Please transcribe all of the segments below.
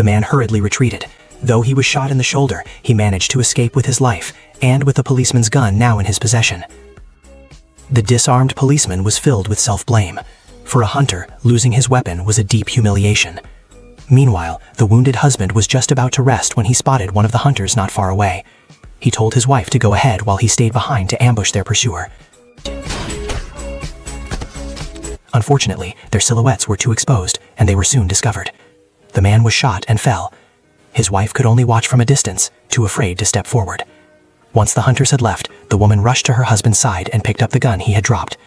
The man hurriedly retreated. Though he was shot in the shoulder, he managed to escape with his life, and with the policeman's gun now in his possession. The disarmed policeman was filled with self-blame. For a hunter, losing his weapon was a deep humiliation. Meanwhile, the wounded husband was just about to rest when he spotted one of the hunters not far away. He told his wife to go ahead while he stayed behind to ambush their pursuer. Unfortunately, their silhouettes were too exposed, and they were soon discovered. The man was shot and fell. His wife could only watch from a distance, too afraid to step forward. Once the hunters had left, the woman rushed to her husband's side and picked up the gun he had dropped.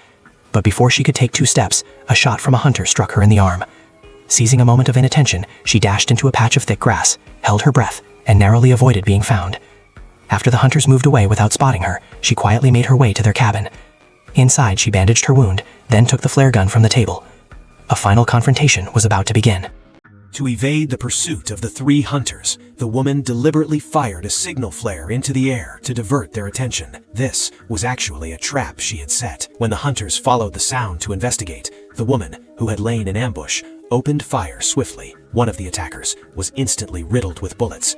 But before she could take 2 steps, a shot from a hunter struck her in the arm. Seizing a moment of inattention, she dashed into a patch of thick grass, held her breath, and narrowly avoided being found. After the hunters moved away without spotting her, she quietly made her way to their cabin. Inside, she bandaged her wound, then took the flare gun from the table. A final confrontation was about to begin. To evade the pursuit of the 3 hunters, the woman deliberately fired a signal flare into the air to divert their attention. This was actually a trap she had set. When the hunters followed the sound to investigate, the woman, who had lain in ambush, opened fire swiftly. One of the attackers was instantly riddled with bullets.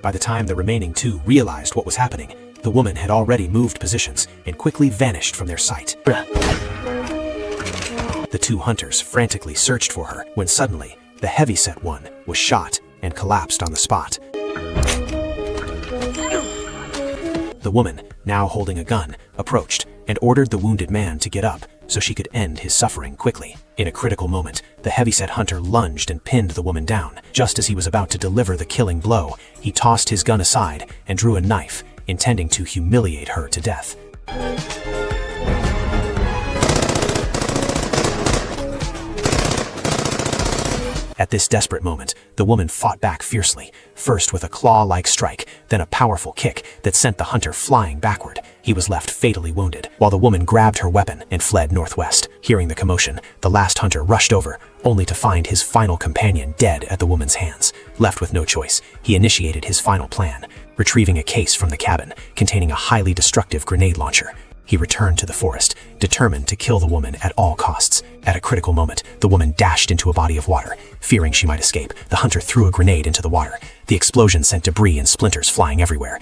By the time the remaining 2 realized what was happening, the woman had already moved positions and quickly vanished from their sight. The 2 hunters frantically searched for her when suddenly, the heavyset one was shot and collapsed on the spot. The woman, now holding a gun, approached and ordered the wounded man to get up so she could end his suffering quickly. In a critical moment, the heavyset hunter lunged and pinned the woman down. Just as he was about to deliver the killing blow, he tossed his gun aside and drew a knife, intending to humiliate her to death. At this desperate moment, the woman fought back fiercely, first with a claw-like strike, then a powerful kick that sent the hunter flying backward. He was left fatally wounded, while the woman grabbed her weapon and fled northwest. Hearing the commotion, the last hunter rushed over, only to find his final companion dead at the woman's hands. Left with no choice, he initiated his final plan, retrieving a case from the cabin containing a highly destructive grenade launcher. He returned to the forest, determined to kill the woman at all costs. At a critical moment, the woman dashed into a body of water. Fearing she might escape, the hunter threw a grenade into the water. The explosion sent debris and splinters flying everywhere.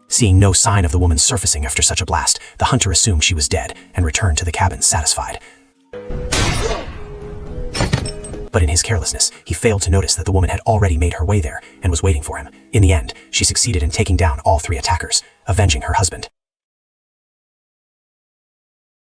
Seeing no sign of the woman surfacing after such a blast, the hunter assumed she was dead and returned to the cabin satisfied. But in his carelessness, he failed to notice that the woman had already made her way there and was waiting for him. In the end, she succeeded in taking down all 3 attackers, avenging her husband.